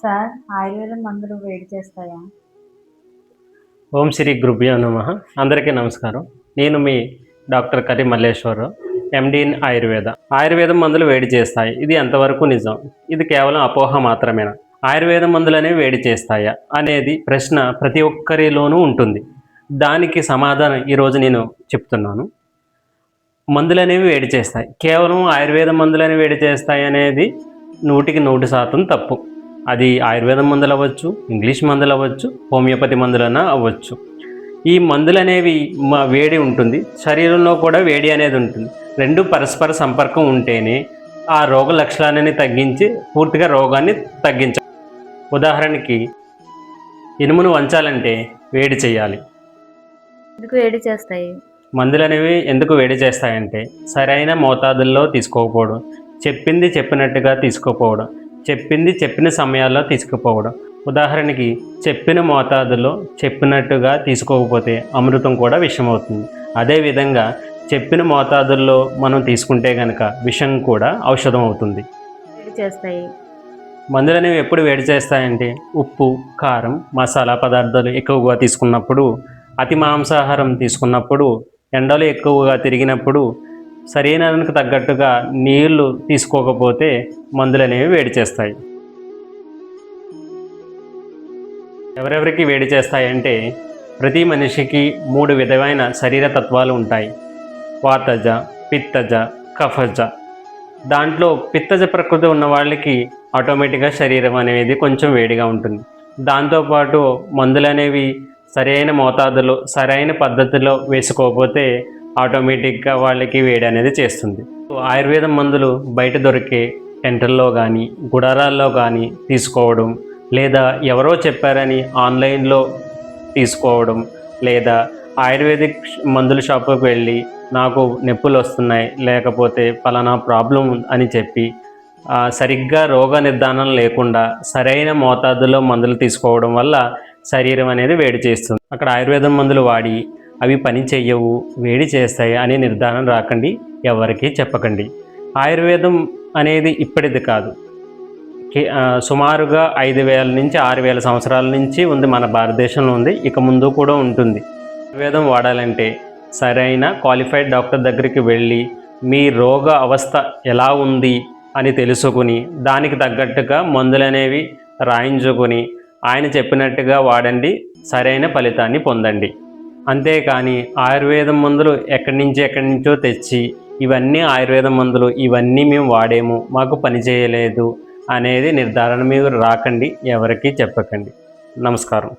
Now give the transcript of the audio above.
Sir, ఆయుర్వేదం మందులు వేడి చేస్తాయా? ఓం శ్రీ గురుభ్యో నమః. అందరికీ నమస్కారం. నేను మీ డాక్టర్ కరి మల్లేశ్వరరావు, ఎండి ఇన్ ఆయుర్వేద. ఆయుర్వేదం మందులు వేడి చేస్తాయి. ఇది ఎంతవరకు నిజం? ఇది కేవలం అపోహ మాత్రమేనా? ఆయుర్వేదం మందులు అనేవి వేడి చేస్తాయా అనేది ప్రశ్న ప్రతి ఒక్కరిలోనూ ఉంటుంది. దానికి సమాధానం ఈరోజు నేను చెప్తున్నాను. మందులు అనేవి వేడి చేస్తాయి. కేవలం ఆయుర్వేద మందులు అనేవి వేడి చేస్తాయి అనేది 100% తప్పు. అది ఆయుర్వేదం మందులు అవ్వచ్చు, ఇంగ్లీష్ మందులు అవ్వచ్చు, హోమియోపతి మందులైనా అవ్వచ్చు. ఈ మందులు అనేవి వేడి ఉంటుంది, శరీరంలో కూడా వేడి అనేది ఉంటుంది. రెండు పరస్పర సంపర్కం ఉంటేనే ఆ రోగ లక్షణాన్ని తగ్గించి పూర్తిగా రోగాన్ని తగ్గించాలి. ఉదాహరణకి ఇనుమును వంచాలంటే వేడి చేయాలి. ఎందుకు వేడి చేస్తాయి? మందులు అనేవి ఎందుకు వేడి చేస్తాయంటే సరైన మోతాదుల్లో తీసుకోకపోవడం, చెప్పింది చెప్పినట్టుగా తీసుకోకపోవడం, చెప్పింది చెప్పిన సమయాల్లో తీసుకుపోవడం. ఉదాహరణకి చెప్పిన మోతాదులో చెప్పినట్టుగా తీసుకోకపోతే అమృతం కూడా విషమవుతుంది. అదేవిధంగా చెప్పిన మోతాదుల్లో మనం తీసుకుంటే కనుక విషం కూడా ఔషధం అవుతుంది. వేడి చేస్తాయి. మందులు అనేవి ఎప్పుడు వేడి చేస్తాయంటే ఉప్పు, కారం, మసాలా పదార్థాలు ఎక్కువగా తీసుకున్నప్పుడు, అతి మాంసాహారం తీసుకున్నప్పుడు, ఎండలు ఎక్కువగా తిరిగినప్పుడు, శరీరానికి తగ్గట్టుగా నీళ్లు తీసుకోకపోతే మందులు అనేవి వేడి చేస్తాయి. ఎవరెవరికి వేడి చేస్తాయంటే ప్రతి మనిషికి 3 విధమైన శరీర తత్వాలు ఉంటాయి. వాతజ, పిత్తజ, కఫజ. దాంట్లో పిత్తజ ప్రకృతి ఉన్న వాళ్ళకి ఆటోమేటిక్గా శరీరం అనేది కొంచెం వేడిగా ఉంటుంది. దాంతోపాటు మందులు అనేవి సరైన మోతాదులో సరైన పద్ధతిలో వేసుకోకపోతే ఆటోమేటిక్గా వాళ్ళకి వేడి అనేది చేస్తుంది. ఆయుర్వేదం మందులు బయట దొరికే టెంటల్లో కానీ గుడారాల్లో కానీ తీసుకోవడం, లేదా ఎవరో చెప్పారని ఆన్లైన్లో తీసుకోవడం, లేదా ఆయుర్వేదిక్ మందుల షాపుకి వెళ్ళి నాకు నొప్పులు వస్తున్నాయి లేకపోతే పలానా ప్రాబ్లం అని చెప్పి సరిగ్గా రోగ నిర్ధారణ లేకుండా సరైన మోతాదులో మందులు తీసుకోవడం వల్ల శరీరం అనేది వేడి చేస్తుంది. అక్కడ ఆయుర్వేదం మందులు వాడి అవి పని చెయ్యవు, వేడి చేస్తాయి అనే నిర్ధారణ రాకండి, ఎవరికీ చెప్పకండి. ఆయుర్వేదం అనేది ఇప్పటిది కాదు, సుమారుగా 5,000 నుంచి 6,000 సంవత్సరాల నుంచి ఉంది, మన భారతదేశంలో ఉంది, ఇక ముందు కూడా ఉంటుంది. ఆయుర్వేదం వాడాలంటే సరైన క్వాలిఫైడ్ డాక్టర్ దగ్గరికి వెళ్ళి మీ రోగ అవస్థ ఎలా ఉంది అని తెలుసుకుని దానికి తగ్గట్టుగా మందులు అనేవి రాయించుకొని ఆయన చెప్పినట్టుగా వాడండి, సరైన ఫలితాన్ని పొందండి. అంతేకాని ఆయుర్వేదం మందులు ఎక్కడి నుంచో తెచ్చి ఇవన్నీ ఆయుర్వేదం మందులు, ఇవన్నీ మేము వాడేము, మాకు పని చేయలేదు అనేది నిర్ధారణ మీరు రాకండి, ఎవరికీ చెప్పకండి. నమస్కారం.